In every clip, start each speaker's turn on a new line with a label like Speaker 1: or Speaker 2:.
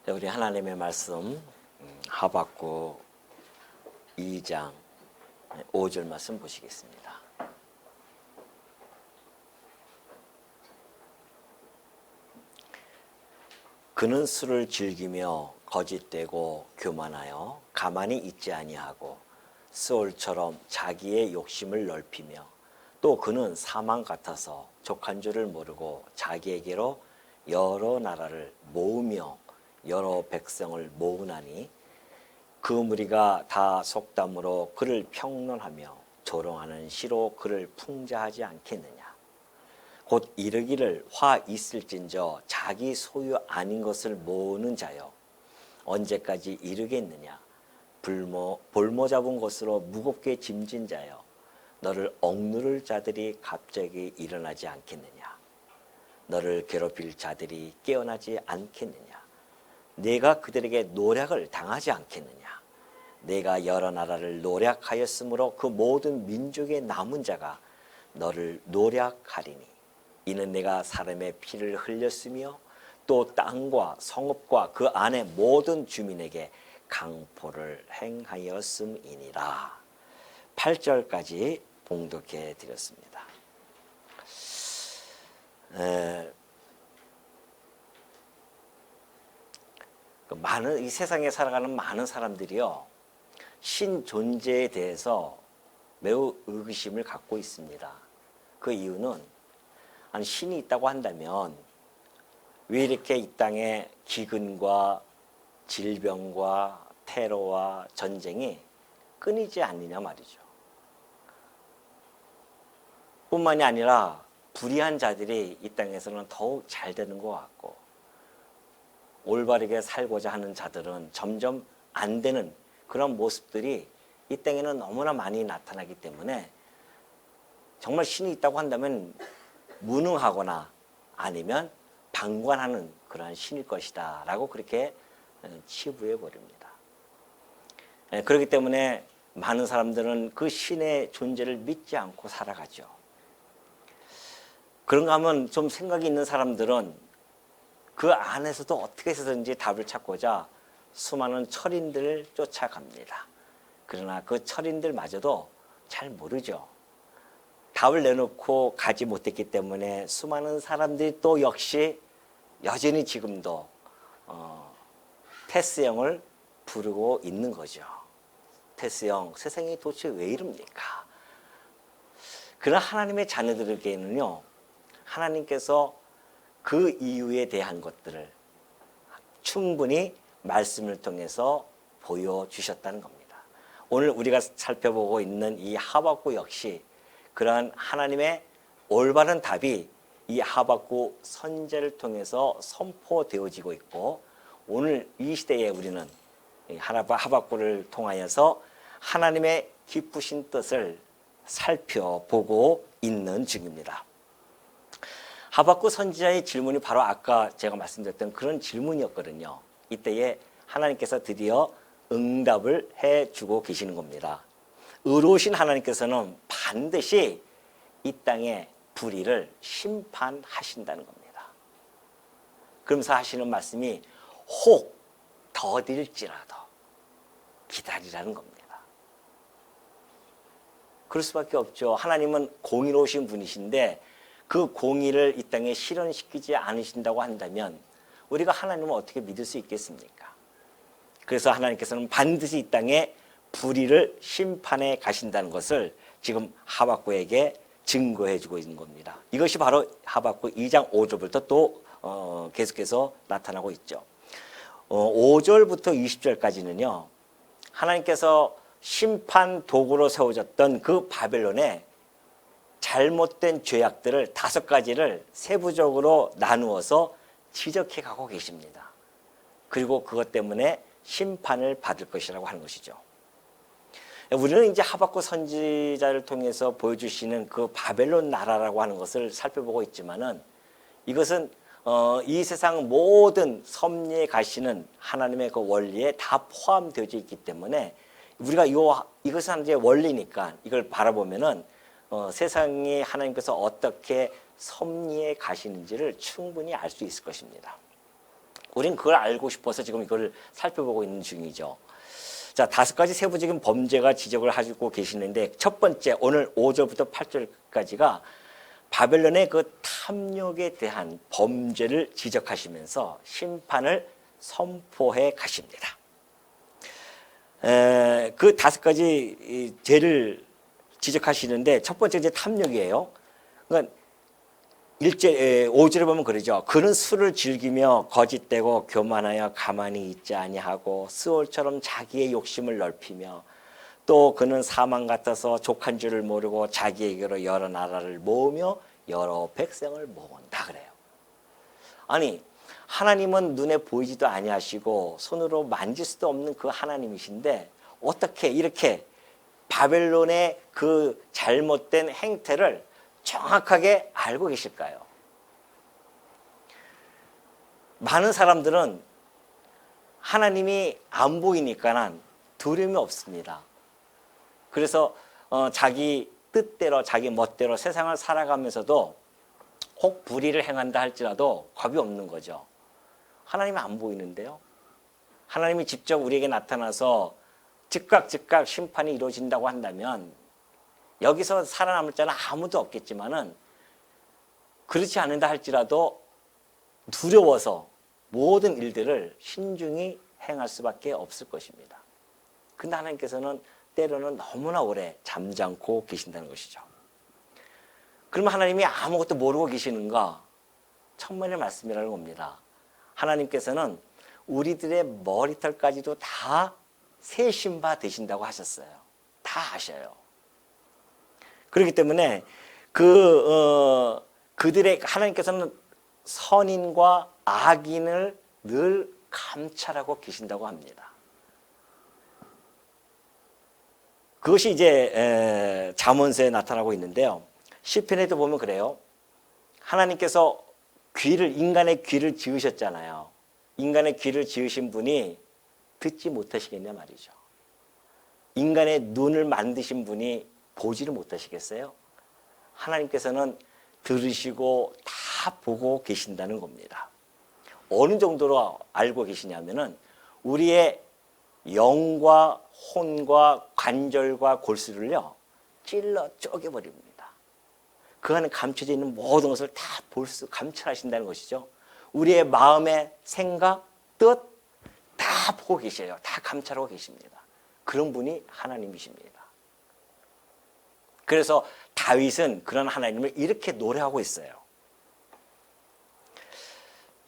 Speaker 1: 우리 하나님의 말씀 하박국 2장 5절 말씀 보시겠습니다. 그는 술을 즐기며 거짓되고 교만하여 가만히 있지 아니하고 스올처럼 자기의 욕심을 넓히며 또 그는 사망 같아서 족한 줄을 모르고 자기에게로 여러 나라를 모으며 여러 백성을 모으나니 그 무리가 다 속담으로 그를 평론하며 조롱하는 시로 그를 풍자하지 않겠느냐. 곧 이르기를 화 있을진저 자기 소유 아닌 것을 모으는 자여 언제까지 이르겠느냐. 볼모 잡은 것으로 무겁게 짐진 자여 너를 억누를 자들이 갑자기 일어나지 않겠느냐. 너를 괴롭힐 자들이 깨어나지 않겠느냐. 내가 그들에게 노략을 당하지 않겠느냐. 내가 여러 나라를 노략하였으므로 그 모든 민족의 남은 자가 너를 노략하리니 이는 내가 사람의 피를 흘렸으며 또 땅과 성읍과 그 안의 모든 주민에게 강포를 행하였음이니라. 8절까지 봉독해 드렸습니다. 이 세상에 살아가는 많은 사람들이요, 신 존재에 대해서 매우 의구심을 갖고 있습니다. 그 이유는 아니, 신이 있다고 한다면 왜 이렇게 이 땅에 기근과 질병과 테러와 전쟁이 끊이지 않느냐 말이죠. 뿐만이 아니라 불의한 자들이 이 땅에서는 더욱 잘 되는 것 같고 올바르게 살고자 하는 자들은 점점 안 되는 그런 모습들이 이 땅에는 너무나 많이 나타나기 때문에 정말 신이 있다고 한다면 무능하거나 아니면 방관하는 그러한 신일 것이다 라고 그렇게 치부해 버립니다. 그렇기 때문에 많은 사람들은 그 신의 존재를 믿지 않고 살아가죠. 그런가 하면 좀 생각이 있는 사람들은 그 안에서도 어떻게 해서든지 답을 찾고자 수많은 철인들을 쫓아갑니다. 그러나 그 철인들마저도 잘 모르죠. 답을 내놓고 가지 못했기 때문에 수많은 사람들이 또 역시 여전히 지금도 테스형을 부르고 있는 거죠. 테스형, 세상이 도대체 왜 이럽니까? 그러나 하나님의 자녀들에게는요, 하나님께서 그 이유에 대한 것들을 충분히 말씀을 통해서 보여주셨다는 겁니다. 오늘 우리가 살펴보고 있는 이 하박국 역시 그러한 하나님의 올바른 답이 이 하박국 선지자를 통해서 선포되어지고 있고, 오늘 이 시대에 우리는 하박국을 통하여서 하나님의 기쁘신 뜻을 살펴보고 있는 중입니다. 하박국 선지자의 질문이 바로 아까 제가 말씀드렸던 그런 질문이었거든요. 이때에 하나님께서 드디어 응답을 해주고 계시는 겁니다. 의로우신 하나님께서는 반드시 이 땅의 불의를 심판하신다는 겁니다. 그러면서 하시는 말씀이 혹 더딜지라도 기다리라는 겁니다. 그럴 수밖에 없죠. 하나님은 공의로우신 분이신데 그 공의를 이 땅에 실현시키지 않으신다고 한다면 우리가 하나님을 어떻게 믿을 수 있겠습니까? 그래서 하나님께서는 반드시 이 땅에 불의를 심판해 가신다는 것을 지금 하박국에게 증거해 주고 있는 겁니다. 이것이 바로 하박국 2장 5절부터 또 계속해서 나타나고 있죠. 5절부터 20절까지는요. 하나님께서 심판 도구로 세워졌던 그 바벨론의 잘못된 죄악들을 5가지를 세부적으로 나누어서 지적해 가고 계십니다. 그리고 그것 때문에 심판을 받을 것이라고 하는 것이죠. 우리는 이제 하박국 선지자를 통해서 보여주시는 그 바벨론 나라라고 하는 것을 살펴보고 있지만은 이것은 이 세상 모든 섭리에 가시는 하나님의 그 원리에 다 포함되어 있기 때문에 우리가 이것은 이제 원리니까 이걸 바라보면은 세상이 하나님께서 어떻게 섭리에 가시는지를 충분히 알 수 있을 것입니다. 우린 그걸 알고 싶어서 지금 이걸 살펴보고 있는 중이죠. 자, 5가지 세부적인 범죄가 지적을 하고 계시는데 첫 번째 오늘 5절부터 8절까지가 바벨론의 그 탐욕에 대한 범죄를 지적하시면서 심판을 선포해 가십니다. 그 5가지 죄를 지적하시는데 첫 번째 이제 탐욕이에요. 그러니까 5절에 보면 그러죠. 그는 술을 즐기며 거짓되고 교만하여 가만히 있지 아니하고 스올처럼 자기의 욕심을 넓히며 또 그는 사망 같아서 족한 줄을 모르고 자기에게로 여러 나라를 모으며 여러 백성을 모은다 그래요. 아니 하나님은 눈에 보이지도 아니하시고 손으로 만질 수도 없는 그 하나님이신데 어떻게 이렇게 바벨론의 그 잘못된 행태를 정확하게 알고 계실까요? 많은 사람들은 하나님이 안 보이니까 두려움이 없습니다. 그래서 자기 뜻대로 자기 멋대로 세상을 살아가면서도 혹 불의를 행한다 할지라도 겁이 없는 거죠. 하나님이 안 보이는데요. 하나님이 직접 우리에게 나타나서 즉각 심판이 이루어진다고 한다면 여기서 살아남을 자는 아무도 없겠지만은 그렇지 않는다 할지라도 두려워서 모든 일들을 신중히 행할 수밖에 없을 것입니다. 근데 하나님께서는 때로는 너무나 오래 잠잠고 계신다는 것이죠. 그러면 하나님이 아무것도 모르고 계시는가? 천만의 말씀이라는 겁니다. 하나님께서는 우리들의 머리털까지도 다 세신 바 되신다고 하셨어요. 다 아셔요. 그렇기 때문에 그들의 하나님께서는 선인과 악인을 늘 감찰하고 계신다고 합니다. 그것이 이제 잠언서에 나타나고 있는데요. 시편에도 보면 그래요. 하나님께서 인간의 귀를 지으셨잖아요. 인간의 귀를 지으신 분이 듣지 못하시겠냐 말이죠. 인간의 눈을 만드신 분이 보지를 못하시겠어요? 하나님께서는 들으시고 다 보고 계신다는 겁니다. 어느 정도로 알고 계시냐면은 우리의 영과 혼과 관절과 골수를요 찔러 쪼개버립니다. 그 안에 감춰져 있는 모든 것을 다 감찰하신다는 것이죠. 우리의 마음의 생각, 뜻 다 보고 계셔요. 다 감찰하고 계십니다. 그런 분이 하나님이십니다. 그래서 다윗은 그런 하나님을 이렇게 노래하고 있어요.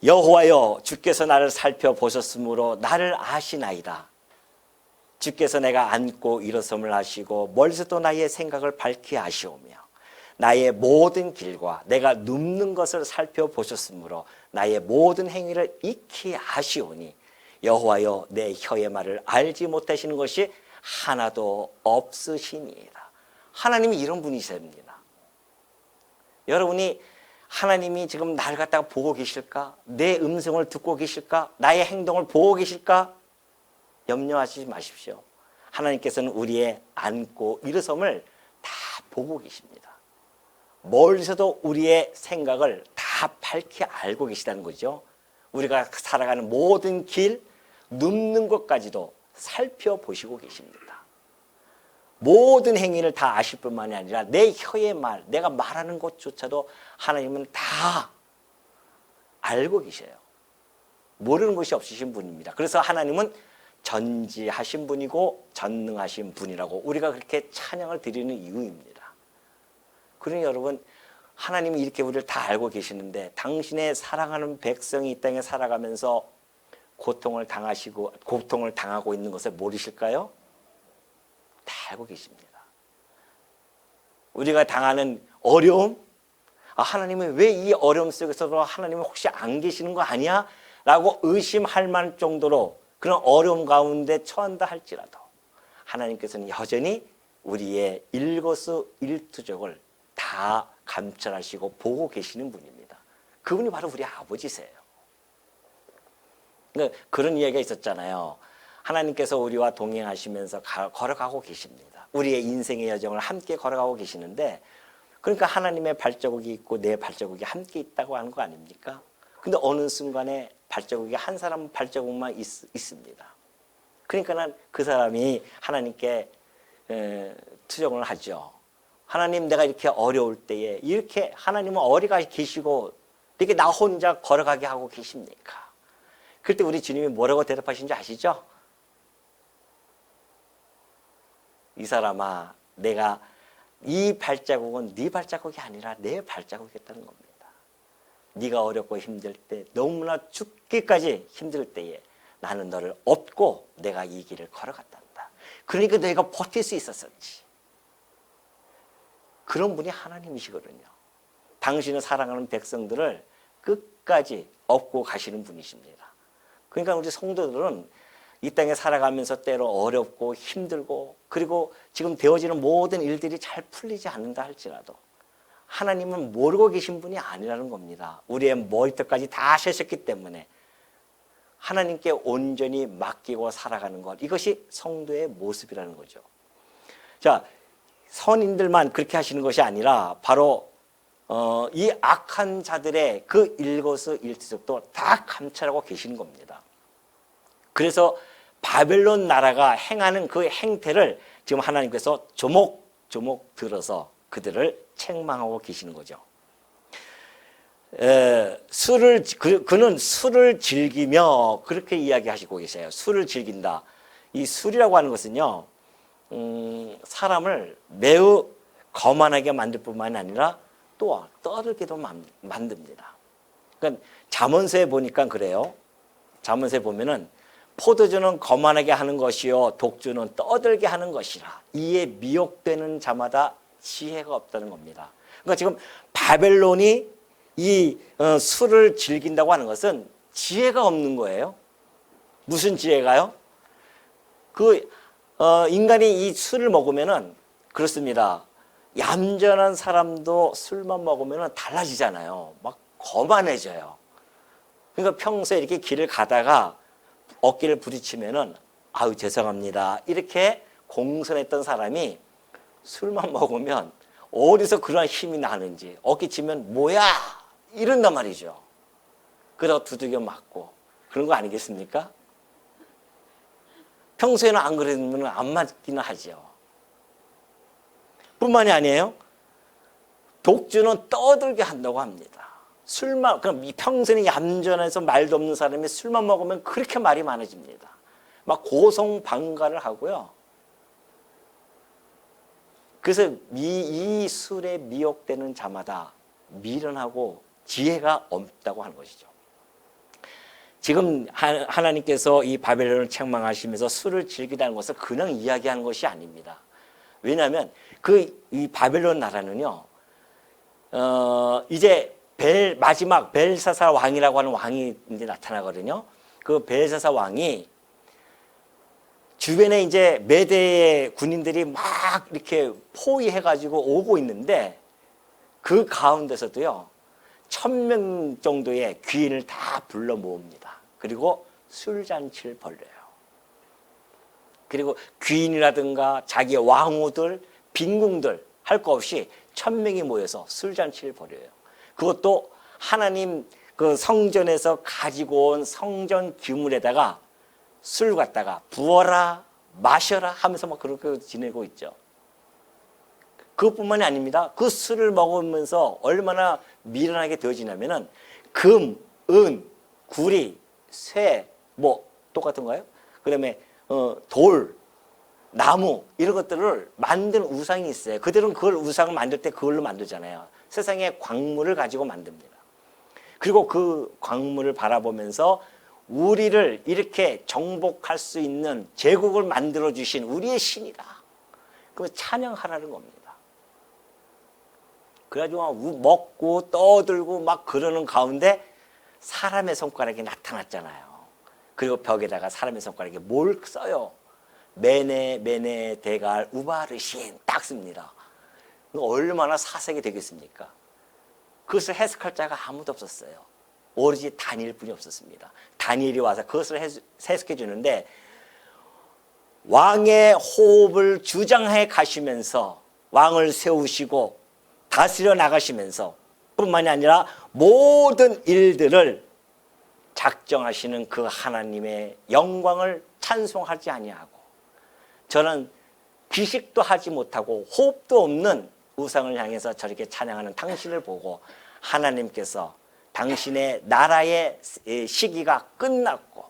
Speaker 1: 여호와여 주께서 나를 살펴보셨으므로 나를 아시나이다. 주께서 내가 앉고 일어섬을 아시고 멀리서도 나의 생각을 밝히 아시오며 나의 모든 길과 내가 눕는 것을 살펴보셨으므로 나의 모든 행위를 익히 아시오니 여호와여 내 혀의 말을 알지 못하시는 것이 하나도 없으시니이다. 하나님이 이런 분이십니다. 여러분이 하나님이 지금 나를 갖다가 보고 계실까? 내 음성을 듣고 계실까? 나의 행동을 보고 계실까? 염려하시지 마십시오. 하나님께서는 우리의 앉고 일어섬을 다 보고 계십니다. 멀리서도 우리의 생각을 다 밝히 알고 계시다는 거죠. 우리가 살아가는 모든 길, 눕는 것까지도 살펴보시고 계십니다. 모든 행위를 다 아실 뿐만이 아니라 내 혀의 말, 내가 말하는 것조차도 하나님은 다 알고 계셔요. 모르는 것이 없으신 분입니다. 그래서 하나님은 전지하신 분이고 전능하신 분이라고 우리가 그렇게 찬양을 드리는 이유입니다. 그러니 여러분, 하나님이 이렇게 우리를 다 알고 계시는데 당신의 사랑하는 백성이 이 땅에 살아가면서 고통을 당하고 있는 것을 모르실까요? 다 알고 계십니다. 우리가 당하는 어려움, 하나님은 왜 이 어려움 속에서도 하나님은 혹시 안 계시는 거 아니야? 라고 의심할 만할 정도로 그런 어려움 가운데 처한다 할지라도 하나님께서는 여전히 우리의 일거수일투족을 다 감찰하시고 보고 계시는 분입니다. 그분이 바로 우리 아버지세요. 그러니까 그런 이야기가 있었잖아요. 하나님께서 우리와 동행하시면서 걸어가고 계십니다. 우리의 인생의 여정을 함께 걸어가고 계시는데, 그러니까 하나님의 발자국이 있고 내 발자국이 함께 있다고 하는 거 아닙니까? 근데 어느 순간에 발자국이 한 사람 발자국만 있습니다. 그러니까는 그 사람이 하나님께 투정을 하죠. 하나님, 내가 이렇게 어려울 때에 이렇게 하나님은 어디가 계시고 이렇게 나 혼자 걸어가게 하고 계십니까? 그때 우리 주님이 뭐라고 대답하신지 아시죠? 이 사람아, 내가 이 발자국은 네 발자국이 아니라 내 발자국이었다는 겁니다. 네가 어렵고 힘들 때, 너무나 죽기까지 힘들 때에 나는 너를 업고 내가 이 길을 걸어갔단다. 그러니까 너희가 버틸 수 있었었지. 그런 분이 하나님이시거든요. 당신을 사랑하는 백성들을 끝까지 업고 가시는 분이십니다. 그러니까 우리 성도들은 이 땅에 살아가면서 때로 어렵고 힘들고, 그리고 지금 되어지는 모든 일들이 잘 풀리지 않는다 할지라도 하나님은 모르고 계신 분이 아니라는 겁니다. 우리의 머리끝까지 다 세셨기 때문에 하나님께 온전히 맡기고 살아가는 것, 이것이 성도의 모습이라는 거죠. 자, 선인들만 그렇게 하시는 것이 아니라 바로 이 악한 자들의 그 일거수일투족도 다 감찰하고 계시는 겁니다. 그래서 바벨론 나라가 행하는 그 행태를 지금 하나님께서 조목조목 들어서 그들을 책망하고 계시는 거죠. 그는 술을 즐기며 그렇게 이야기하시고 계세요. 술을 즐긴다. 이 술이라고 하는 것은요, 사람을 매우 거만하게 만들 뿐만 아니라 또 떠들게도 만듭니다. 그러니까 잠언서에 보니까 그래요. 잠언서에 보면은 포도주는 거만하게 하는 것이요 독주는 떠들게 하는 것이라. 이에 미혹되는 자마다 지혜가 없다는 겁니다. 그러니까 지금 바벨론이 이 술을 즐긴다고 하는 것은 지혜가 없는 거예요. 무슨 지혜가요? 인간이 이 술을 먹으면은 그렇습니다. 얌전한 사람도 술만 먹으면은 달라지잖아요. 막 거만해져요. 그러니까 평소에 이렇게 길을 가다가 어깨를 부딪히면은 아유 죄송합니다 이렇게 공손했던 사람이 술만 먹으면 어디서 그런 힘이 나는지 어깨 치면 뭐야 이런단 말이죠. 그러다 두들겨 맞고 그런 거 아니겠습니까? 평소에는 안 그러면 안 맞기는 하죠. 뿐만이 아니에요. 독주는 떠들게 한다고 합니다. 술만, 그럼 평소에는 얌전해서 말도 없는 사람이 술만 먹으면 그렇게 말이 많아집니다. 막 고성방가를 하고요. 그래서 이 술에 미혹되는 자마다 미련하고 지혜가 없다고 하는 것이죠. 지금 하나님께서 이 바벨론을 책망하시면서 술을 즐기다는 것을 그냥 이야기하는 것이 아닙니다. 왜냐하면 이 바벨론 나라는요, 이제 마지막 벨사살 왕이라고 하는 왕이 이제 나타나거든요. 그 벨사살 왕이 주변에 이제 메대의 군인들이 막 이렇게 포위해가지고 오고 있는데 그 가운데서도요, 1000명 정도의 귀인을 다 불러 모읍니다. 그리고 술잔치를 벌려요. 그리고 귀인이라든가 자기 왕후들, 빈궁들 할 거 없이 1000명이 모여서 술잔치를 벌여요. 그것도 하나님 그 성전에서 가지고 온 성전 기물에다가 술 갖다가 부어라 마셔라 하면서 막 그렇게 지내고 있죠. 그것뿐만이 아닙니다. 그 술을 먹으면서 얼마나 미련하게 되어지냐면은 금, 은, 구리, 쇠, 뭐 똑같은가요? 그다음에 돌, 나무 이런 것들을 만든 우상이 있어요. 그들은 그걸 우상을 만들 때 그걸로 만들잖아요. 세상의 광물을 가지고 만듭니다. 그리고 그 광물을 바라보면서 우리를 이렇게 정복할 수 있는 제국을 만들어 주신 우리의 신이다. 그 찬양하라는 겁니다. 그래가지고 먹고 떠들고 막 그러는 가운데 사람의 손가락이 나타났잖아요. 그리고 벽에다가 사람의 손가락에 뭘 써요? 메네 대갈 우바르신 딱 씁니다. 얼마나 사색이 되겠습니까? 그것을 해석할 자가 아무도 없었어요. 오로지 다니엘뿐이 없었습니다. 다니엘이 와서 그것을 해석해 주는데 왕의 호흡을 주장해 가시면서 왕을 세우시고 다스려 나가시면서 뿐만이 아니라 모든 일들을 작정하시는 그 하나님의 영광을 찬송하지 아니하고 저는 기식도 하지 못하고 호흡도 없는 우상을 향해서 저렇게 찬양하는 당신을 보고 하나님께서 당신의 나라의 시기가 끝났고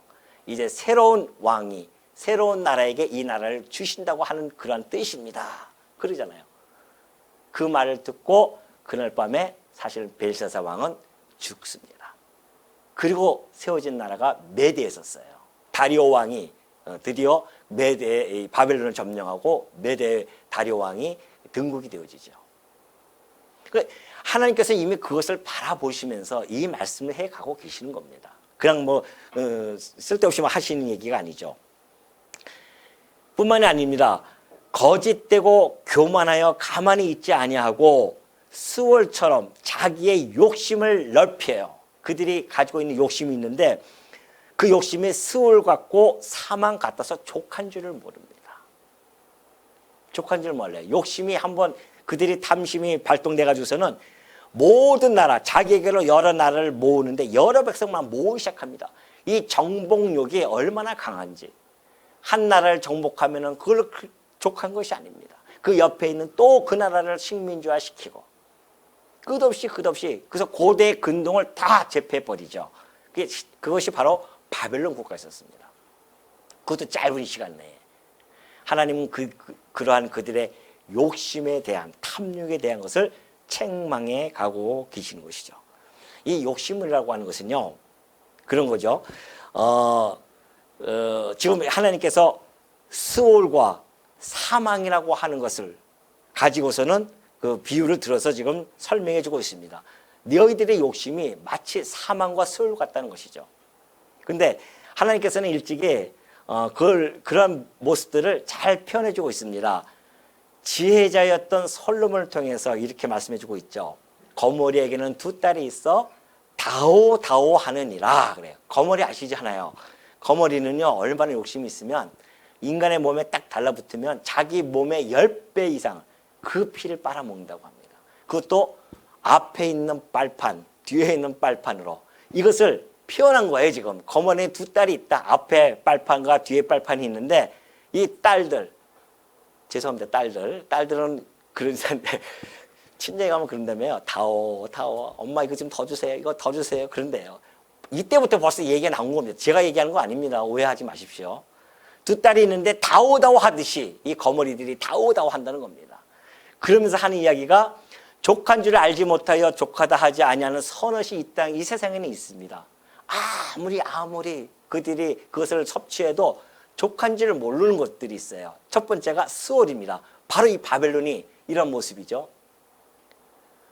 Speaker 1: 이제 새로운 왕이 새로운 나라에게 이 나라를 주신다고 하는 그런 뜻입니다. 그러잖아요. 그 말을 듣고 그날 밤에 사실 벨사사 왕은 죽습니다. 그리고 세워진 나라가 메대였었어요. 다리오 왕이 드디어 메대 바벨론을 점령하고 메대 다리오 왕이 등극이 되어지죠. 하나님께서 이미 그것을 바라보시면서 이 말씀을 해가고 계시는 겁니다. 그냥 뭐 쓸데없이 하시는 얘기가 아니죠. 뿐만이 아닙니다. 거짓되고 교만하여 가만히 있지 아니하고 스월처럼 자기의 욕심을 넓혀요. 그들이 가지고 있는 욕심이 있는데 그 욕심이 스월 같고 사망 같아서 족한 줄을 모릅니다. 족한 줄 몰라요. 욕심이 한번 그들이 탐심이 발동돼 가지고서는 모든 나라 자기에게로 여러 나라를 모으는데 여러 백성만 모으기 시작합니다. 이 정복욕이 얼마나 강한지 한 나라를 정복하면은 그걸 족한 것이 아닙니다. 그 옆에 있는 또 그 나라를 식민지화 시키고 끝없이 그래서 고대 근동을 다 제패해버리죠. 그것이 바로 바벨론 국가였었습니다. 그것도 짧은 시간 내에 하나님은 그러한 그들의 욕심에 대한 탐욕에 대한 것을 책망해 가고 계시는 것이죠. 이 욕심이라고 하는 것은요 그런 거죠. 지금 하나님께서 스올과 사망이라고 하는 것을 가지고서는 그 비유를 들어서 지금 설명해 주고 있습니다. 너희들의 욕심이 마치 사망과 스올 같다는 것이죠. 근데 하나님께서는 일찍이 그런 모습들을 잘 표현해 주고 있습니다. 지혜자였던 솔로몬을 통해서 이렇게 말씀해 주고 있죠. 거머리에게는 두 딸이 있어 다오 하느니라 그래요. 거머리 아시잖아요. 거머리는요 얼마나 욕심이 있으면 인간의 몸에 딱 달라붙으면 자기 몸의 10배 이상 그 피를 빨아먹는다고 합니다. 그것도 앞에 있는 빨판, 뒤에 있는 빨판으로 이것을 표현한 거예요. 지금 거머리에 두 딸이 있다. 앞에 빨판과 뒤에 빨판이 있는데 이 딸들 죄송합니다. 딸들은 그런 사람인데 친정에 가면 그런다며요. 다오 엄마 이거 좀 더 주세요. 이거 더 주세요. 그런데요. 이때부터 벌써 얘기가 나온 겁니다. 제가 얘기하는 거 아닙니다. 오해하지 마십시오. 두 딸이 있는데 다오 하듯이 이 거머리들이 다오 한다는 겁니다. 그러면서 하는 이야기가 족한 줄 알지 못하여 족하다 하지 아니하는 선엇이 이 세상에는 있습니다. 아무리 그들이 그것을 섭취해도 족한 줄을 모르는 것들이 있어요. 첫 번째가 스올입니다. 바로 이 바벨론이 이런 모습이죠.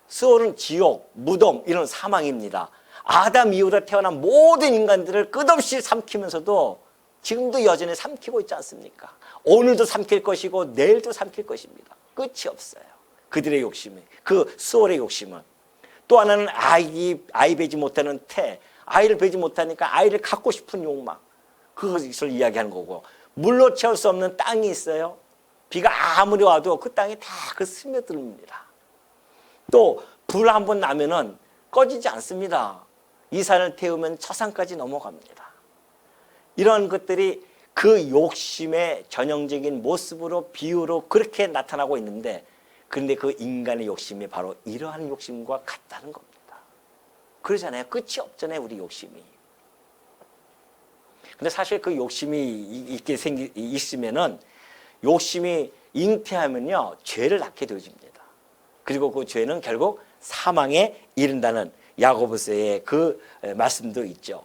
Speaker 1: 스올은 지옥, 무덤, 이런 사망입니다. 아담 이후로 태어난 모든 인간들을 끝없이 삼키면서도 지금도 여전히 삼키고 있지 않습니까? 오늘도 삼킬 것이고 내일도 삼킬 것입니다. 끝이 없어요. 그들의 욕심이, 그 스올의 욕심은. 또 하나는 아이 베지 못하는 아이를 베지 못하니까 아이를 갖고 싶은 욕망. 그것을 이야기하는 거고, 물로 채울 수 없는 땅이 있어요. 비가 아무리 와도 그 땅이 다 스며듭니다. 또 불 한번 나면은 꺼지지 않습니다. 이 산을 태우면 저 산까지 넘어갑니다. 이런 것들이 그 욕심의 전형적인 모습으로 비유로 그렇게 나타나고 있는데, 그런데 그 인간의 욕심이 바로 이러한 욕심과 같다는 겁니다. 그러잖아요. 끝이 없잖아요, 우리 욕심이. 근데 사실 그 욕심이 있으면은 욕심이 잉태하면요 죄를 낳게 되어집니다. 그리고 그 죄는 결국 사망에 이른다는 야고보서의 그 말씀도 있죠.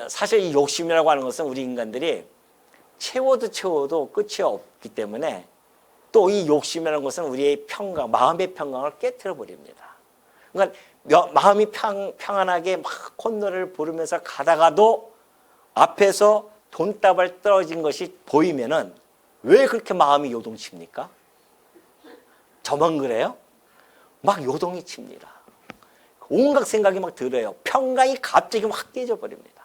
Speaker 1: 사실 이 욕심이라고 하는 것은 우리 인간들이 채워도 끝이 없기 때문에 또 이 욕심이라는 것은 우리의 평강, 마음의 평강을 깨트려 버립니다. 그러니까 마음이 평안하게 막 콧노래를 부르면서 가다가도 앞에서 돈다발 떨어진 것이 보이면은 왜 그렇게 마음이 요동칩니까? 저만 그래요? 막 요동이 칩니다. 온갖 생각이 막 들어요. 평강이 갑자기 확 깨져 버립니다.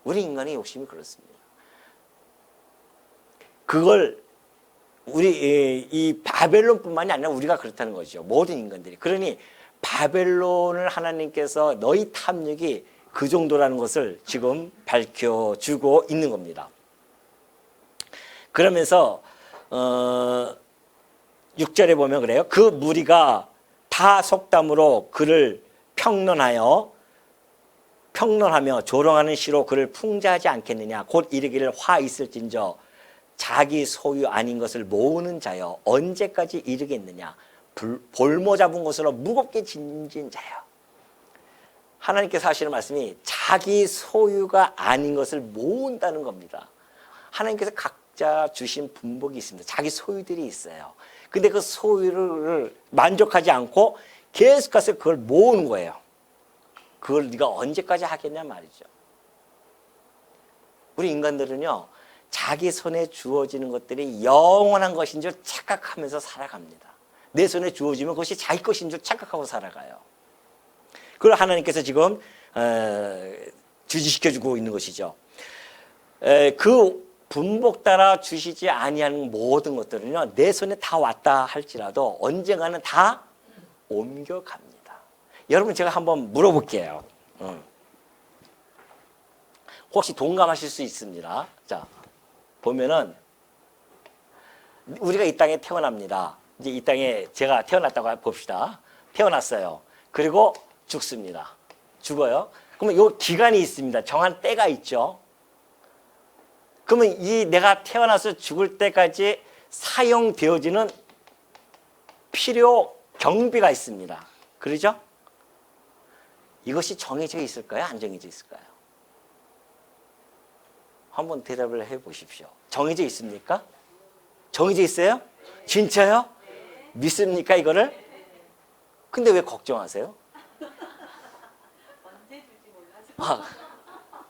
Speaker 1: 우리 인간의 욕심이 그렇습니다. 그걸 우리 이 바벨론뿐만이 아니라 우리가 그렇다는 거죠. 모든 인간들이. 그러니 바벨론을 하나님께서 너희 탐욕이 그 정도라는 것을 지금 밝혀주고 있는 겁니다. 그러면서 6절에 보면 그래요. 그 무리가 다 속담으로 그를 평론하며 조롱하는 시로 그를 풍자하지 않겠느냐. 곧 이르기를 화 있을진저 자기 소유 아닌 것을 모으는 자여 언제까지 이르겠느냐. 볼모 잡은 것으로 무겁게 짐진 자여. 하나님께서 하시는 말씀이 자기 소유가 아닌 것을 모은다는 겁니다. 하나님께서 각자 주신 분복이 있습니다. 자기 소유들이 있어요. 근데 그 소유를 만족하지 않고 계속해서 그걸 모으는 거예요. 그걸 네가 언제까지 하겠냐 말이죠. 우리 인간들은요, 자기 손에 주어지는 것들이 영원한 것인 줄 착각하면서 살아갑니다. 내 손에 주어지면 그것이 자기 것인 줄 착각하고 살아가요. 그걸 하나님께서 지금 주지시켜주고 있는 것이죠. 그 분복 따라 주시지 아니하는 모든 것들은요, 내 손에 다 왔다 할지라도 언젠가는 다 옮겨갑니다. 여러분, 제가 한번 물어볼게요. 혹시 동감하실 수 있습니다. 자, 보면은 우리가 이 땅에 태어납니다. 이제 이 땅에 제가 태어났다고 봅시다. 태어났어요. 그리고 죽습니다. 죽어요. 그러면 요 기간이 있습니다. 정한 때가 있죠. 그러면 이 내가 태어나서 죽을 때까지 사용되어지는 필요 경비가 있습니다. 그러죠? 이것이 정해져 있을까요? 안 정해져 있을까요? 한번 대답을 해 보십시오. 정해져 있습니까? 정해져 있어요? 진짜요? 믿습니까, 이거를? 근데 왜 걱정하세요?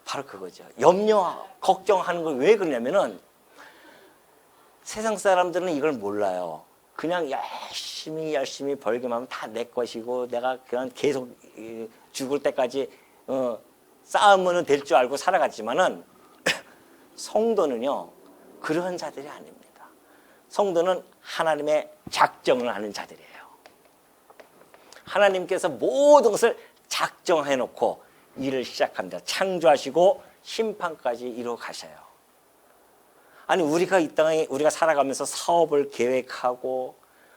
Speaker 1: 바로 그거죠. 염려, 걱정하는 걸 왜 그러냐면은 세상 사람들은 이걸 몰라요. 그냥 열심히 벌기만 하면 다 내 것이고 내가 그냥 계속 죽을 때까지 쌓으면 될 줄 알고 살아갔지만은 성도는요, 그런 자들이 아닙니다. 성도는 하나님의 작정을 하는 자들이에요. 하나님께서 모든 것을 작정해 놓고 일을 시작합니다. 창조하시고 심판까지 이루어 가셔요. 아니, 우리가 이 땅에 우리가 살아가면서 사업을 계획하고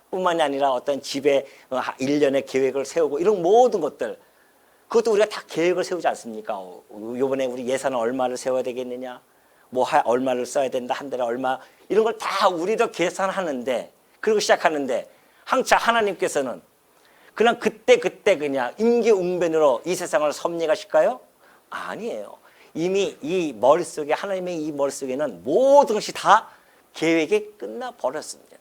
Speaker 1: 뿐만이 아니라 어떤 집에 1년의 계획을 세우고 이런 모든 것들, 그것도 우리가 다 계획을 세우지 않습니까? 이번에 우리 예산은 얼마를 세워야 되겠느냐, 뭐 얼마를 써야 된다, 한 달에 얼마, 이런 걸 다 우리도 계산하는데, 그리고 시작하는데, 항상 하나님께서는 그냥 그때 그냥 임기응변으로 이 세상을 섭리하실까요? 아니에요. 이미 이 머릿속에, 하나님의 이 머릿속에는 모든 것이 다 계획이 끝나버렸습니다.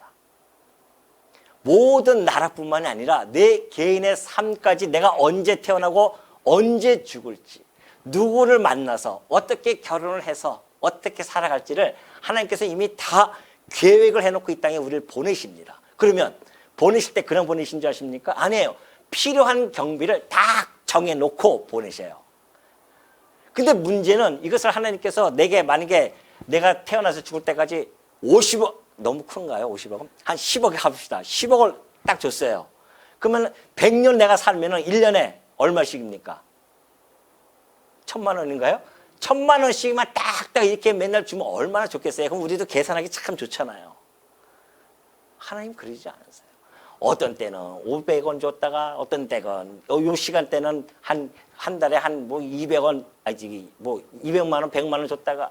Speaker 1: 모든 나라뿐만이 아니라 내 개인의 삶까지 내가 언제 태어나고 언제 죽을지, 누구를 만나서 어떻게 결혼을 해서 어떻게 살아갈지를 하나님께서 이미 다 계획을 해놓고 이 땅에 우리를 보내십니다. 그러면 보내실 때 그냥 보내신 줄 아십니까? 아니에요. 필요한 경비를 다 정해놓고 보내셔요. 근데 문제는 이것을 하나님께서 내게 만약에 내가 태어나서 죽을 때까지 50억, 너무 큰가요? 50억은? 한 10억에 합시다. 10억을 딱 줬어요. 그러면 100년 내가 살면은 1년에 얼마씩입니까? 1,000만 원인가요? 1,000만 원씩만 딱딱 이렇게 맨날 주면 얼마나 좋겠어요? 그럼 우리도 계산하기 참 좋잖아요. 하나님 그러지 않으세요. 어떤 때는 500원 줬다가 어떤 때는 요 시간대는 한 달에 한 뭐 200원, 아니 뭐 200만 원, 100만 원 줬다가,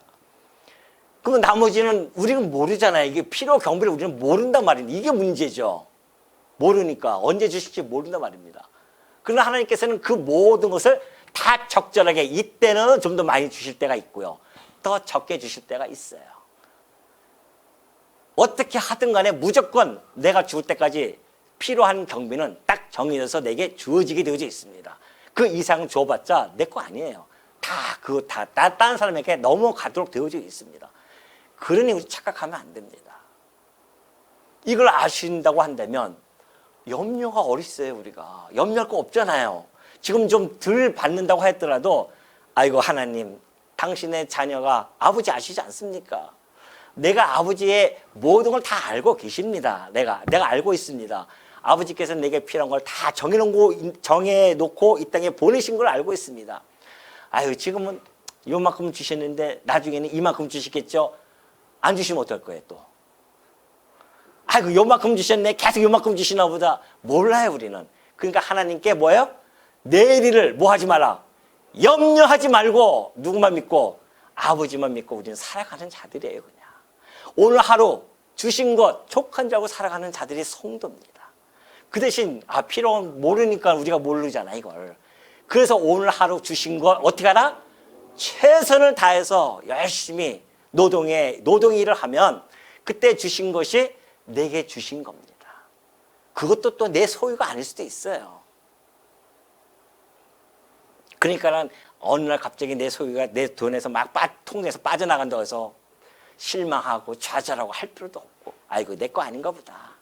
Speaker 1: 그럼 나머지는 우리는 모르잖아요. 이게 필요 경비를 우리는 모른단 말입니다. 이게 문제죠. 모르니까 언제 주실지 모른단 말입니다. 그러나 하나님께서는 그 모든 것을 다 적절하게, 이때는 좀 더 많이 주실 때가 있고요, 더 적게 주실 때가 있어요. 어떻게 하든 간에 무조건 내가 죽을 때까지 필요한 경비는 딱 정해져서 내게 주어지게 되어져 있습니다. 그 이상 줘봤자 내 거 아니에요. 다 다른 사람에게 넘어가도록 되어져 있습니다. 그러니 우리 착각하면 안 됩니다. 이걸 아신다고 한다면 염려가 어딨어요. 우리가 염려할 거 없잖아요. 지금 좀 덜 받는다고 하더라도, 아이고 하나님, 당신의 자녀가 아버지 아시지 않습니까? 내가 아버지의 모든 걸 다 알고 계십니다. 내가 알고 있습니다. 아버지께서 내게 필요한 걸 다 정해놓고 이 땅에 보내신 걸 알고 있습니다. 아유, 지금은 요만큼 주셨는데 나중에는 이만큼 주시겠죠? 안 주시면 어떨 거예요, 또? 아이고, 요만큼 주셨네. 계속 요만큼 주시나 보다. 몰라요, 우리는. 그러니까 하나님께 뭐예요? 내일을 뭐 하지 마라. 염려하지 말고 누구만 믿고? 아버지만 믿고 우리는 살아가는 자들이에요, 그냥. 오늘 하루 주신 것 족한 줄 알고 살아가는 자들이 성도입니다. 그 대신 필요는 모르니까 우리가 모르잖아, 이걸. 그래서 오늘 하루 주신 것 어떻게 하나? 최선을 다해서 열심히 노동 일을 하면 그때 주신 것이 내게 주신 겁니다. 그것도 또 내 소유가 아닐 수도 있어요. 그러니까는 어느 날 갑자기 내 소유가 내 돈에서 막 통장에서 빠져나간다고 해서 실망하고 좌절하고 할 필요도 없고, 아이고, 내 거 아닌가 보다.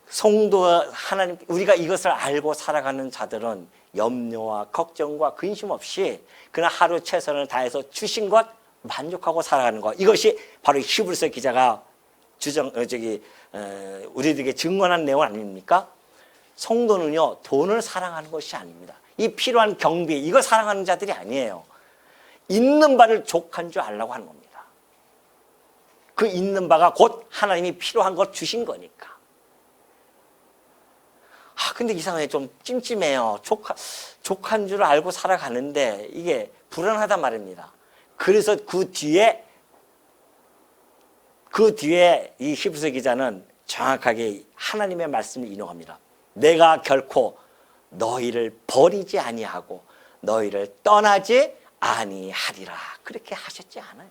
Speaker 1: 성도와 하나님, 우리가 이것을 알고 살아가는 자들은 염려와 걱정과 근심 없이 그냥 하루 최선을 다해서 주신 것 만족하고 살아가는 것. 이것이 바로 히브리서 기자가 우리들에게 증언한 내용 아닙니까? 성도는요, 돈을 사랑하는 것이 아닙니다. 이 필요한 경비, 이거 사랑하는 자들이 아니에요. 있는 바를 족한 줄 알라고 하는 겁니다. 그 있는 바가 곧 하나님이 필요한 것 주신 거니까. 근데 이상하게 좀 찜찜해요. 족한 줄 알고 살아가는데 이게 불안하단 말입니다. 그래서 그 뒤에 이 히브리서 기자는 정확하게 하나님의 말씀을 인용합니다. 내가 결코 너희를 버리지 아니하고 너희를 떠나지 아니하리라. 그렇게 하셨지 않아요?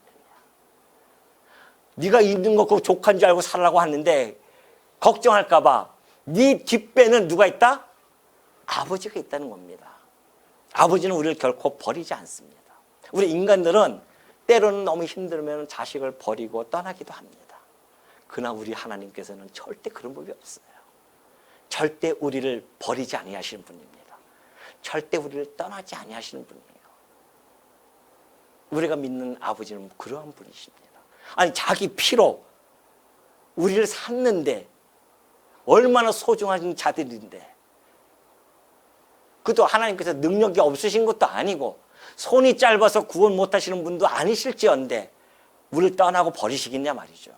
Speaker 1: 네가 있는 거 그거 족한 줄 알고 살라고 하는데 걱정할까 봐 네 뒷배는 누가 있다? 아버지가 있다는 겁니다. 아버지는 우리를 결코 버리지 않습니다. 우리 인간들은 때로는 너무 힘들면 자식을 버리고 떠나기도 합니다. 그러나 우리 하나님께서는 절대 그런 법이 없어요. 절대 우리를 버리지 아니하시는 분입니다. 절대 우리를 떠나지 아니하시는 분이에요. 우리가 믿는 아버지는 그러한 분이십니다. 아니, 자기 피로 우리를 샀는데 얼마나 소중한 자들인데, 그것도 하나님께서 능력이 없으신 것도 아니고 손이 짧아서 구원 못하시는 분도 아니실지언데 우리를 떠나고 버리시겠냐 말이죠.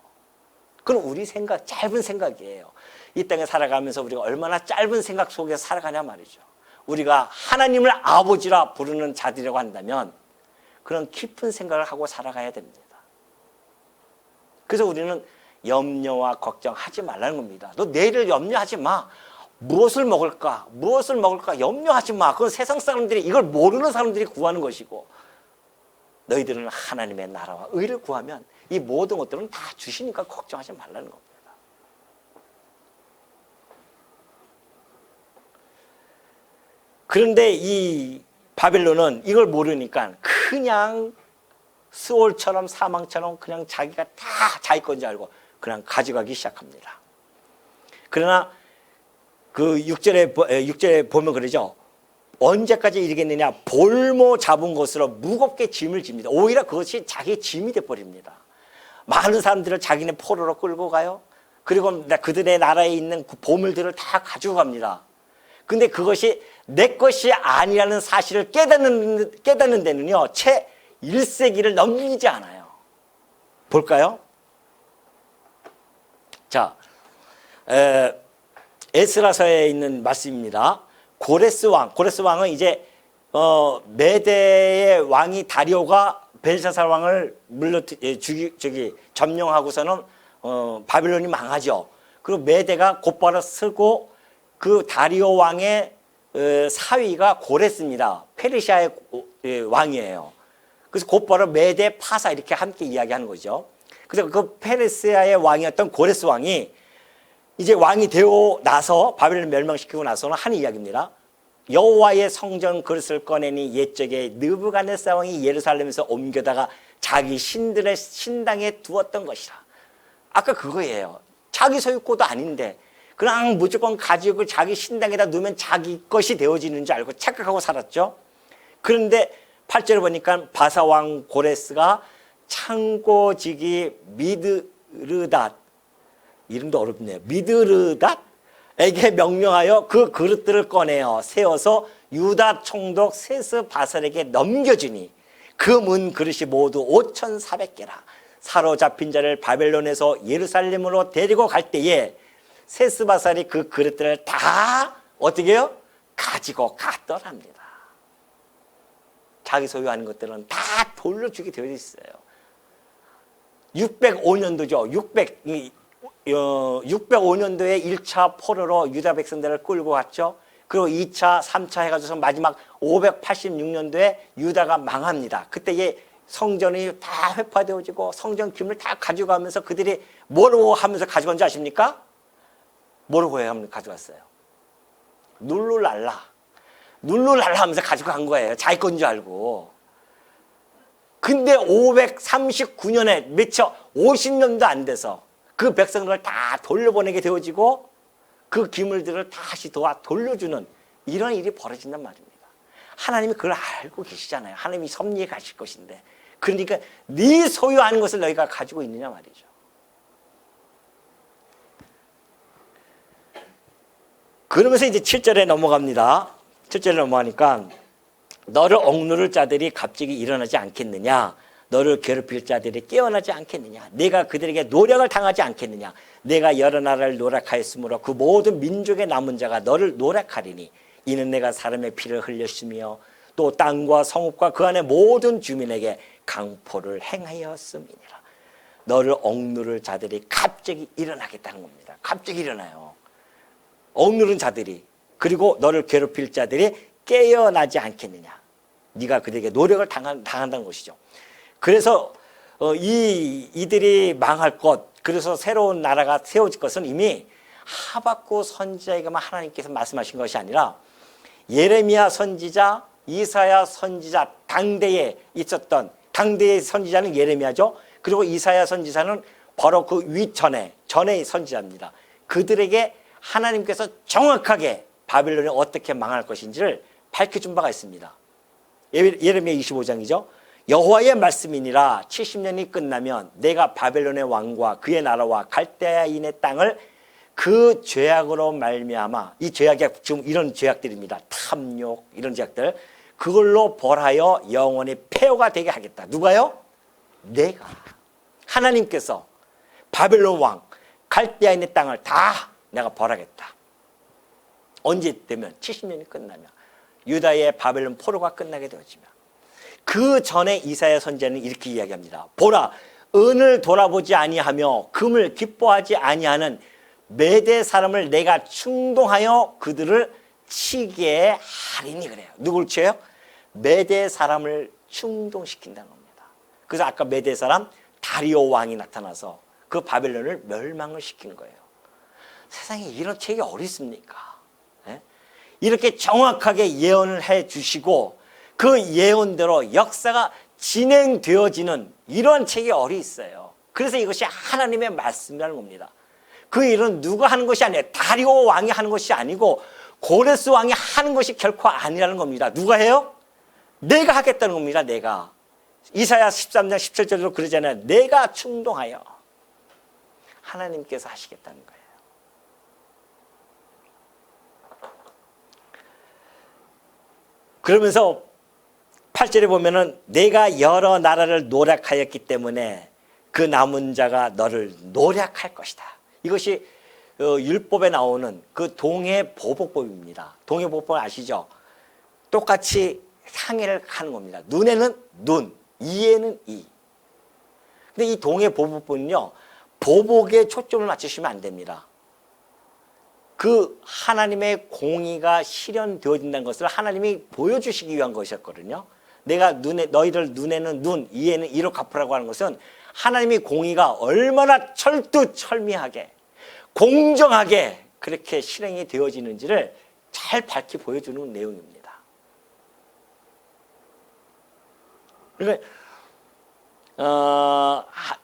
Speaker 1: 그건 우리 생각, 짧은 생각이에요. 이 땅에 살아가면서 우리가 얼마나 짧은 생각 속에서 살아가냐 말이죠. 우리가 하나님을 아버지라 부르는 자들이라고 한다면 그런 깊은 생각을 하고 살아가야 됩니다. 그래서 우리는 염려와 걱정하지 말라는 겁니다. 너 내일을 염려하지 마. 무엇을 먹을까 염려하지 마. 그건 세상 사람들이, 이걸 모르는 사람들이 구하는 것이고, 너희들은 하나님의 나라와 의를 구하면 이 모든 것들은 다 주시니까 걱정하지 말라는 겁니다. 그런데 이 바벨론은 이걸 모르니까 그냥 스올처럼 사망처럼 그냥 자기가 다 자기 건지 알고 그냥 가져가기 시작합니다. 그러나 그 6절에 보면 그러죠. 언제까지 이르겠느냐? 볼모 잡은 것으로 무겁게 짐을 집니다. 오히려 그것이 자기의 짐이 돼버립니다. 많은 사람들을 자기네 포로로 끌고 가요. 그리고 그들의 나라에 있는 그 보물들을 다 가지고 갑니다. 근데 그것이 내 것이 아니라는 사실을 깨닫는 데는요, 채 1세기를 넘기지 않아요. 볼까요? 자, 에스라서에 있는 말씀입니다. 고레스 왕은 이제 메대의 왕이 다리오가 벨사살 왕을 점령하고서는 바빌론이 망하죠. 그리고 메대가 곧바로 쓰고 그 다리오 왕의 사위가 고레스입니다. 페르시아의 왕이에요. 그래서 곧바로 메대 파사 이렇게 함께 이야기하는 거죠. 그래서 그 페르시아의 왕이었던 고레스 왕이 이제 왕이 되고 나서 바벨론 멸망시키고 나서는 하는 이야기입니다. 여호와의 성전 그릇을 꺼내니 옛적에 느부갓네살 왕이 예루살렘에서 옮겨다가 자기 신들의 신당에 두었던 것이라. 아까 그거예요. 자기 소유권도 아닌데 그냥 무조건 가지고 자기 신당에다 놓으면 자기 것이 되어지는 줄 알고 착각하고 살았죠. 그런데 8절에 보니까 바사왕 고레스가 창고지기 미드르닷, 이름도 어렵네요. 미드르닷에게 명령하여 그 그릇들을 꺼내어 세워서 유다 총독 세스바살에게 넘겨주니 그 문 그릇이 모두 5,400개라. 사로잡힌 자를 바벨론에서 예루살렘으로 데리고 갈 때에 세스바살이 그 그릇들을 다 어떻게 해요? 가지고 갔더랍니다. 자기 소유하는 것들은 다 돌려주게 되어 있어요. 605년도죠. 605년도에 1차 포로로 유다 백성들을 끌고 갔죠. 그리고 2차, 3차 해가지고서 마지막 586년도에 유다가 망합니다. 그때에 성전이 다 회파되어지고 성전 기물을 다 가져가면서 그들이 뭐라고 하면서 가져간지 아십니까? 뭐라고 해야 가져갔어요? 룰루랄라 하면서 가져간 거예요. 자기 건 줄 알고. 근데 539년에 미처 50년도 안 돼서 그 백성들을 다 돌려보내게 되어지고 그 기물들을 다시 돌려주는 이런 일이 벌어진단 말입니다. 하나님이 그걸 알고 계시잖아요. 하나님이 섭리해 가실 것인데. 그러니까 네 소유하는 것을 너희가 가지고 있느냐 말이죠. 그러면서 이제 7절에 넘어갑니다. 7절에 넘어가니까 너를 억누를 자들이 갑자기 일어나지 않겠느냐. 너를 괴롭힐 자들이 깨어나지 않겠느냐. 내가 그들에게 노력을 당하지 않겠느냐. 내가 여러 나라를 노력하였으므로 그 모든 민족의 남은 자가 너를 노력하리니 이는 내가 사람의 피를 흘렸으며 또 땅과 성읍과 그 안에 모든 주민에게 강포를 행하였음이니라. 너를 억누를 자들이 갑자기 일어나겠다는 겁니다. 갑자기 일어나요. 억누른 자들이. 그리고 너를 괴롭힐 자들이 깨어나지 않겠느냐. 네가 그들에게 노력을 당한다는 것이죠. 그래서 이들이 망할 것, 그래서 새로운 나라가 세워질 것은 이미 하박국 선지자에게만 하나님께서 말씀하신 것이 아니라 예레미야 선지자, 이사야 선지자, 당대에 있었던, 당대의 선지자는 예레미야죠. 그리고 이사야 선지자는 바로 그 전의 선지자입니다. 그들에게 하나님께서 정확하게 바벨론이 어떻게 망할 것인지를 밝혀준 바가 있습니다. 예레미야 25장이죠. 여호와의 말씀이니라 70년이 끝나면 내가 바벨론의 왕과 그의 나라와 갈대아인의 땅을 그 죄악으로 말미암아, 이 죄악이 지금 이런 죄악들입니다. 탐욕 이런 죄악들, 그걸로 벌하여 영원히 폐허가 되게 하겠다. 누가요? 내가. 하나님께서 바벨론 왕 갈대아인의 땅을 다 내가 벌하겠다. 언제 되면? 70년이 끝나면, 유다의 바벨론 포로가 끝나게 되어지면. 그 전에 이사야 선지자는 이렇게 이야기합니다. 보라, 은을 돌아보지 아니하며 금을 기뻐하지 아니하는 메대 사람을 내가 충동하여 그들을 치게 하리니 그래요. 누굴 쳐요? 메대 사람을 충동시킨다는 겁니다. 그래서 아까 메대 사람 다리오 왕이 나타나서 그 바벨론을 멸망을 시키는 거예요. 세상에 이런 책이 어디 있습니까? 이렇게 정확하게 예언을 해 주시고 그 예언대로 역사가 진행되어지는 이런 책이 어디 있어요. 그래서 이것이 하나님의 말씀이라는 겁니다. 그 일은 누가 하는 것이 아니에요. 다리오 왕이 하는 것이 아니고 고레스 왕이 하는 것이 결코 아니라는 겁니다. 누가 해요? 내가 하겠다는 겁니다. 내가. 이사야 13장 17절로 그러잖아요. 내가 충동하여. 하나님께서 하시겠다는 거예요. 그러면서 8절에 보면은 내가 여러 나라를 노략하였기 때문에 그 남은 자가 너를 노략할 것이다. 이것이 율법에 나오는 그 동해보복법입니다. 동해보복법 아시죠? 똑같이 상해를 하는 겁니다. 눈에는 눈, 이에는 이. 근데 이 동해보복법은요, 보복에 초점을 맞추시면 안 됩니다. 그 하나님의 공의가 실현되어진다는 것을 하나님이 보여주시기 위한 것이었거든요. 내가 너희들 눈에는 눈, 이에는 이로 갚으라고 하는 것은 하나님의 공의가 얼마나 철두철미하게 공정하게 그렇게 실행이 되어지는지를 잘 밝히 보여주는 내용입니다. 그러니까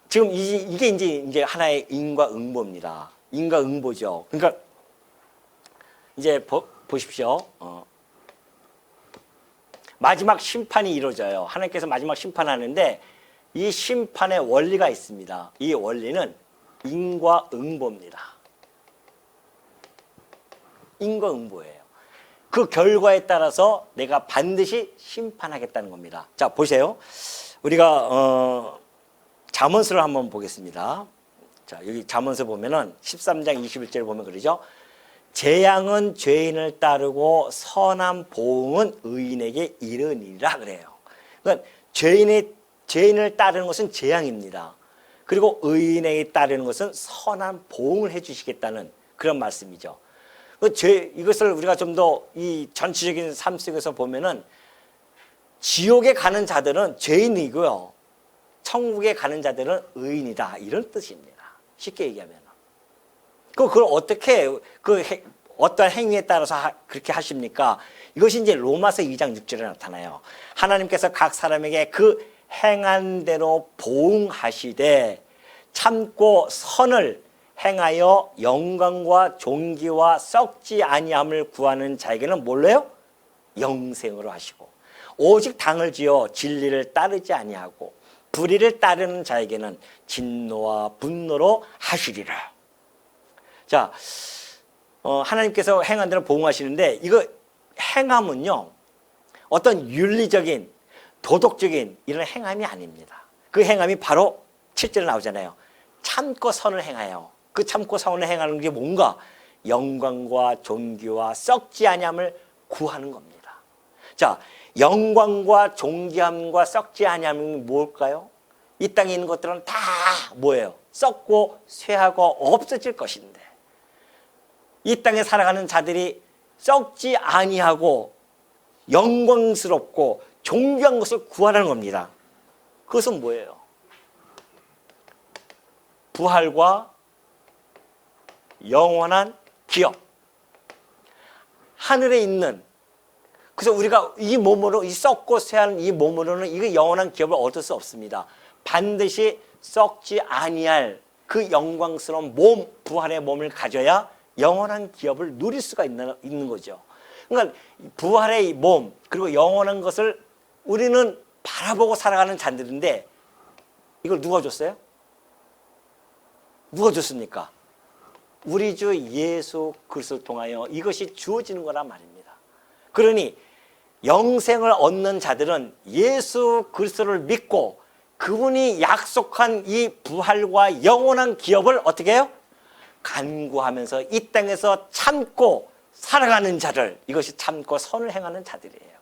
Speaker 1: 지금 이게 이제 하나의 인과응보입니다. 인과응보죠. 그러니까 이제 보십시오. 마지막 심판이 이루어져요. 하나님께서 마지막 심판하는데 이 심판의 원리가 있습니다. 이 원리는 인과응보입니다. 인과응보예요. 그 결과에 따라서 내가 반드시 심판하겠다는 겁니다. 자, 보세요. 우리가 잠언서를 한번 보겠습니다. 자, 여기 잠언서 보면은 13장 21절 보면 그러죠. 재앙은 죄인을 따르고 선한 보응은 의인에게 이르니라 그래요. 그러니까 죄인을 따르는 것은 재앙입니다. 그리고 의인에게 따르는 것은 선한 보응을 해주시겠다는 그런 말씀이죠. 이것을 우리가 좀 더 이 전체적인 삶 속에서 보면은 지옥에 가는 자들은 죄인이고요. 천국에 가는 자들은 의인이다. 이런 뜻입니다. 쉽게 얘기하면. 그걸 어떻게, 어떠한 행위에 따라서 그렇게 하십니까? 이것이 이제 로마서 2장 6절에 나타나요. 하나님께서 각 사람에게 그 행한 대로 보응하시되 참고 선을 행하여 영광과 존귀와 썩지 아니함을 구하는 자에게는 뭘로요? 영생으로 하시고 오직 당을 지어 진리를 따르지 아니하고 불의를 따르는 자에게는 진노와 분노로 하시리라. 자, 하나님께서 행한 대로 보응하시는데 이거 행함은요 어떤 윤리적인 도덕적인 이런 행함이 아닙니다. 그 행함이 바로 7절에 나오잖아요. 참고 선을 행하여. 그 참고 선을 행하는 게 뭔가? 영광과 존귀와 썩지 아니함을 구하는 겁니다. 자, 영광과 존귀함과 썩지 아니함이 뭘까요? 이 땅에 있는 것들은 다 뭐예요? 썩고 쇠하고 없어질 것인데 이 땅에 살아가는 자들이 썩지 아니하고 영광스럽고 존귀한 것을 구하라는 겁니다. 그것은 뭐예요? 부활과 영원한 기업. 하늘에 있는, 그래서 우리가 이 몸으로, 이 썩고 쇠하는 이 몸으로는 이 영원한 기업을 얻을 수 없습니다. 반드시 썩지 아니할 그 영광스러운 몸, 부활의 몸을 가져야 영원한 기업을 누릴 수가 있는 거죠. 그러니까 부활의 몸, 그리고 영원한 것을 우리는 바라보고 살아가는 자들인데 이걸 누가 줬어요? 누가 줬습니까? 우리 주 예수 그리스도를 통하여 이것이 주어지는 거란 말입니다. 그러니 영생을 얻는 자들은 예수 그리스도를 믿고 그분이 약속한 이 부활과 영원한 기업을 어떻게 해요? 간구하면서 이 땅에서 참고 살아가는 자들, 이것이 참고 선을 행하는 자들이에요.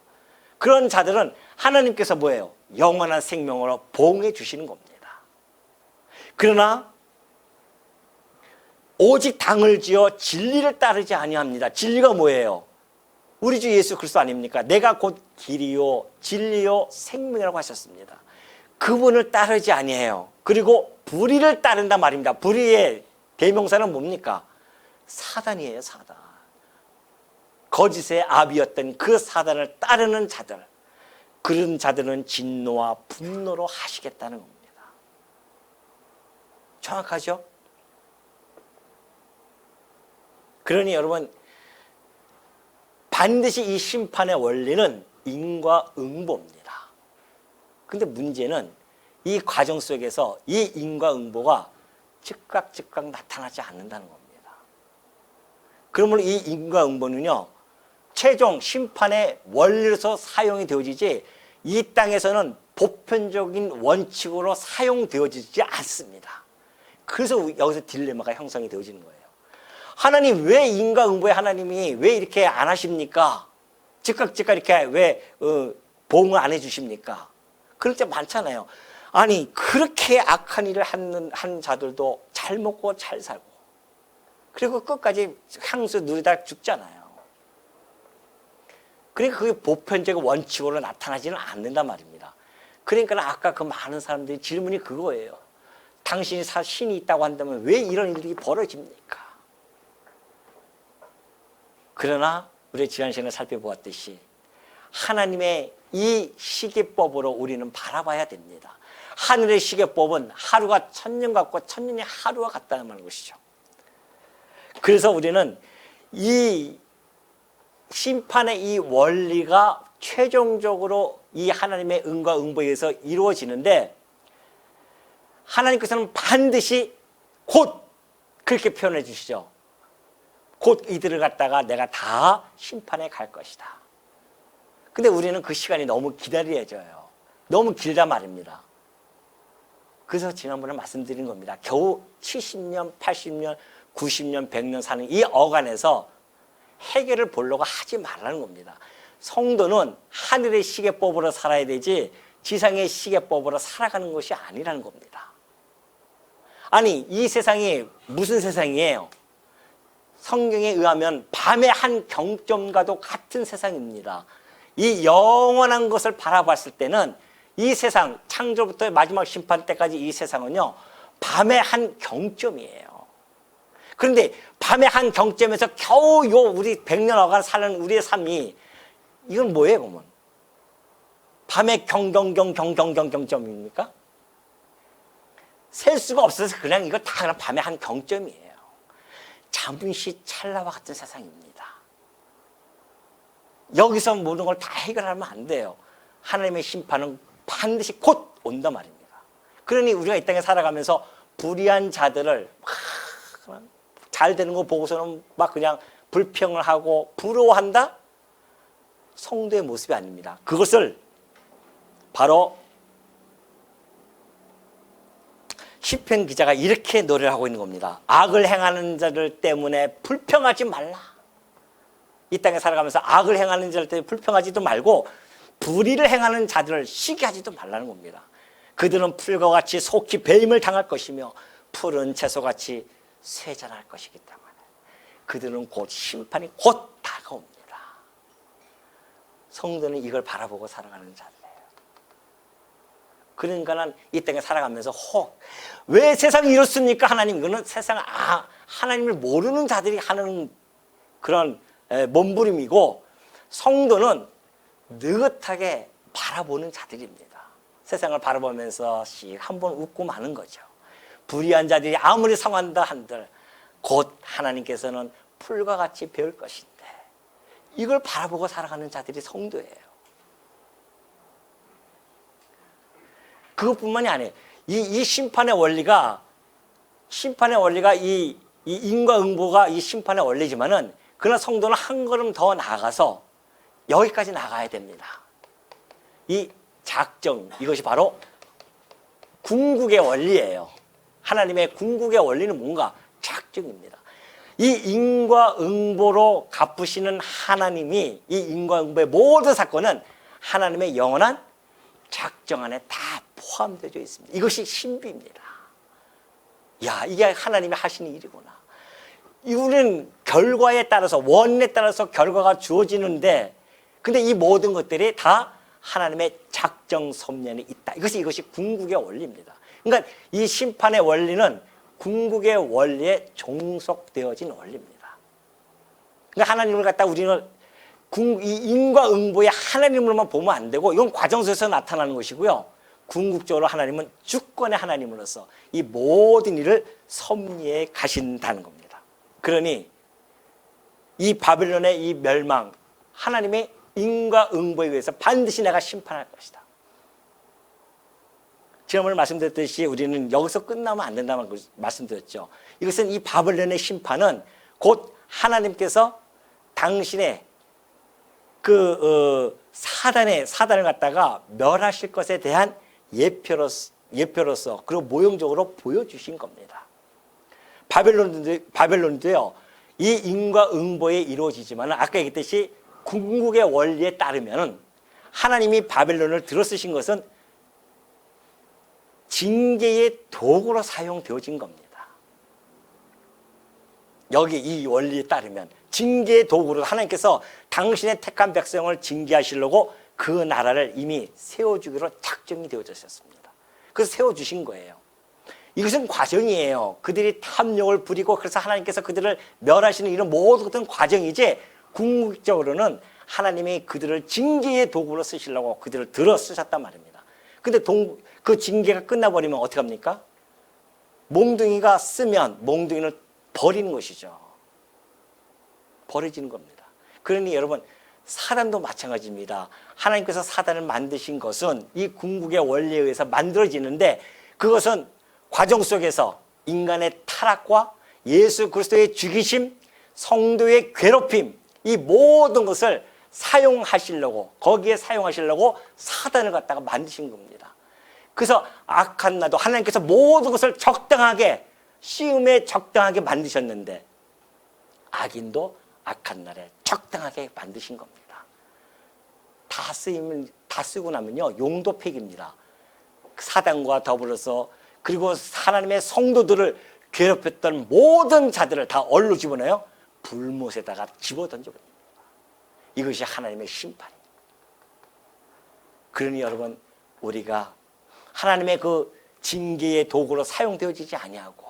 Speaker 1: 그런 자들은 하나님께서 뭐예요? 영원한 생명으로 보응해 주시는 겁니다. 그러나 오직 당을 지어 진리를 따르지 아니합니다. 진리가 뭐예요? 우리 주 예수 그리스도 아닙니까? 내가 곧 길이요 진리요 생명이라고 하셨습니다. 그분을 따르지 아니해요. 그리고 불의를 따른단 말입니다. 불의의 대명사는 뭡니까? 사단이에요, 사단. 거짓의 아비였던 그 사단을 따르는 자들, 그런 자들은 진노와 분노로 하시겠다는 겁니다. 정확하죠? 그러니 여러분, 반드시 이 심판의 원리는 인과응보입니다. 근데 문제는 이 과정 속에서 이 인과응보가 즉각 나타나지 않는다는 겁니다. 그러므로 이 인과응보는요, 최종 심판의 원리로서 사용이 되어지지 이 땅에서는 보편적인 원칙으로 사용되어지지 않습니다. 그래서 여기서 딜레마가 형성이 되어지는 거예요. 하나님 왜 인과응보에 하나님이 왜 이렇게 안 하십니까? 즉각 이렇게 왜 보응을 안 해주십니까? 그럴 때 많잖아요. 아니 그렇게 악한 일을 한 자들도 잘 먹고 잘 살고 그리고 끝까지 향수 누리다 죽잖아요. 그러니까 그게 보편적 원칙으로 나타나지는 않는단 말입니다. 그러니까 아까 그 많은 사람들이 질문이 그거예요. 당신이 신이 있다고 한다면 왜 이런 일들이 벌어집니까? 그러나 우리 지난 시간에 살펴보았듯이 하나님의 이 시계법으로 우리는 바라봐야 됩니다. 하늘의 시계법은 하루가 천년 같고 천년이 하루와 같다는 것이죠. 그래서 우리는 이 심판의 이 원리가 최종적으로 이 하나님의 응과 응보에 의해서 이루어지는데 하나님께서는 반드시 곧 그렇게 표현해 주시죠. 곧 이들을 갖다가 내가 다 심판해 갈 것이다. 근데 우리는 그 시간이 너무 기다려져요. 너무 길단 말입니다. 그래서 지난번에 말씀드린 겁니다. 겨우 70년, 80년, 90년, 100년 사는 이 어간에서 해결을 보려고 하지 말라는 겁니다. 성도는 하늘의 시계법으로 살아야 되지 지상의 시계법으로 살아가는 것이 아니라는 겁니다. 아니, 이 세상이 무슨 세상이에요? 성경에 의하면 밤의 한 경점과도 같은 세상입니다. 이 영원한 것을 바라봤을 때는 이 세상, 창조부터 마지막 심판 때까지 이 세상은요, 밤의 한 경점이에요. 그런데 밤의 한 경점에서 겨우 우리 100년 어간 사는 우리의 삶이 이건 뭐예요, 그러면? 밤의 경점입니까? 셀 수가 없어서 그냥 이거 다 그냥 밤의 한 경점이에요. 잠시 찰나와 같은 세상입니다. 여기서 모든 걸 다 해결하면 안 돼요. 하나님의 심판은 반드시 곧 온단 말입니다. 그러니 우리가 이 땅에 살아가면서 불의한 자들을 막 잘 되는 거 보고서는 막 그냥 불평을 하고 부러워한다? 성도의 모습이 아닙니다. 그것을 바로 시편 기자가 이렇게 노래를 하고 있는 겁니다. 악을 행하는 자들 때문에 불평하지 말라. 이 땅에 살아가면서 악을 행하는 자들 때문에 불평하지도 말고 불의를 행하는 자들을 시기하지도 말라는 겁니다. 그들은 풀과 같이 속히 배임을 당할 것이며 푸른 채소같이 쇠잔할 것이기 때문에 그들은 곧 심판이 곧 다가옵니다. 성도는 이걸 바라보고 살아가는 자들이에요. 그러니까는 이 땅에 살아가면서 왜 세상이 이렇습니까? 하나님, 이거는 세상 하나님을 모르는 자들이 하는 그런 몸부림이고, 성도는 느긋하게 바라보는 자들입니다. 세상을 바라보면서 한번 웃고 마는 거죠. 불의한 자들이 아무리 상한다 한들 곧 하나님께서는 풀과 같이 배울 것인데, 이걸 바라보고 살아가는 자들이 성도예요. 그것뿐만이 아니에요. 이 심판의 원리가 이 인과응보가 이 심판의 원리지만은, 그러나 성도는 한 걸음 더 나아가서 여기까지 나가야 됩니다. 이 작정, 이것이 바로 궁극의 원리예요. 하나님의 궁극의 원리는 뭔가? 작정입니다. 이 인과응보로 갚으시는 하나님이, 이 인과응보의 모든 사건은 하나님의 영원한 작정 안에 다 포함되어 있습니다. 이것이 신비입니다. 야, 이게 하나님이 하시는 일이구나. 우리는 결과에 따라서, 원인에 따라서 결과가 주어지는데, 근데 이 모든 것들이 다 하나님의 작정 섭리에 있다. 이것이 궁극의 원리입니다. 그러니까 이 심판의 원리는 궁극의 원리에 종속되어진 원리입니다. 그러니까 하나님을 갖다 우리는 이 인과응보의 하나님으로만 보면 안 되고, 이건 과정 속에서 나타나는 것이고요. 궁극적으로 하나님은 주권의 하나님으로서 이 모든 일을 섭리해 가신다는 겁니다. 그러니 이 바벨론의 이 멸망, 하나님의 인과응보에 의해서 반드시 내가 심판할 것이다. 지난번에 말씀드렸듯이 우리는 여기서 끝나면 안 된다는 걸 말씀드렸죠. 이것은 이 바벨론의 심판은 곧 하나님께서 당신의 사단을 갖다가 멸하실 것에 대한 예표로서 그리고 모형적으로 보여주신 겁니다. 바벨론도요, 이 인과응보에 이루어지지만 아까 얘기했듯이 궁극의 원리에 따르면 하나님이 바벨론을 들어쓰신 것은 징계의 도구로 사용되어진 겁니다. 여기 이 원리에 따르면 징계의 도구로 하나님께서 당신의 택한 백성을 징계하시려고 그 나라를 이미 세워주기로 작정이 되어졌습니다. 그래서 세워주신 거예요. 이것은 과정이에요. 그들이 탐욕을 부리고 그래서 하나님께서 그들을 멸하시는 이런 모든 과정이지, 궁극적으로는 하나님이 그들을 징계의 도구로 쓰시려고 그들을 들어 쓰셨단 말입니다. 근데 그 징계가 끝나버리면 어떻게 합니까? 몽둥이가 쓰면 몽둥이를 버리는 것이죠. 버려지는 겁니다. 그러니 여러분, 사단도 마찬가지입니다. 하나님께서 사단을 만드신 것은 이 궁극의 원리에 의해서 만들어지는데, 그것은 과정 속에서 인간의 타락과 예수 그리스도의 죽이심, 성도의 괴롭힘, 이 모든 것을 사용하시려고, 거기에 사용하시려고 사단을 갖다가 만드신 겁니다. 그래서 악한 나도 하나님께서 모든 것을 적당하게, 시음에 적당하게 만드셨는데 악인도 악한 날에 적당하게 만드신 겁니다. 다 쓰고 나면요, 용도팩입니다. 사단과 더불어서, 그리고 하나님의 성도들을 괴롭혔던 모든 자들을 다 얼로 집어넣어요? 불못에다가 집어던져버립니다. 이것이 하나님의 심판입니다. 그러니 여러분, 우리가 하나님의 그 징계의 도구로 사용되어지지 아니하고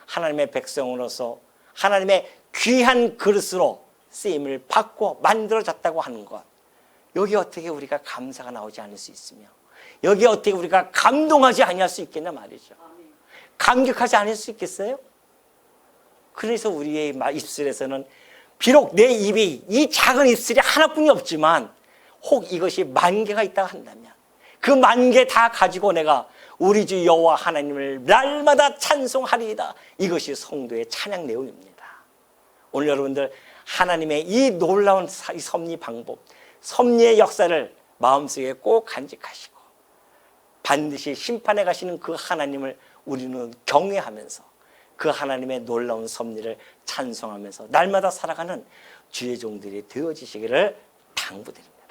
Speaker 1: 하나님의 백성으로서 하나님의 귀한 그릇으로 쓰임을 받고 만들어졌다고 하는 것, 여기 어떻게 우리가 감사가 나오지 않을 수 있으며, 여기 어떻게 우리가 감동하지 아니할 수 있겠냐 말이죠. 감격하지 않을 수 있겠어요? 그래서 우리의 입술에서는 비록 내 입이 이 작은 입술이 하나뿐이 없지만 혹 이것이 만 개가 있다고 한다면 그 만 개 다 가지고 내가 우리 주 여호와 하나님을 날마다 찬송하리이다. 이것이 성도의 찬양 내용입니다. 오늘 여러분들 하나님의 이 놀라운 섭리 방법, 섭리의 역사를 마음속에 꼭 간직하시고 반드시 심판해 가시는 그 하나님을 우리는 경외하면서 그 하나님의 놀라운 섭리를 찬송하면서 날마다 살아가는 주의 종들이 되어지시기를 당부드립니다.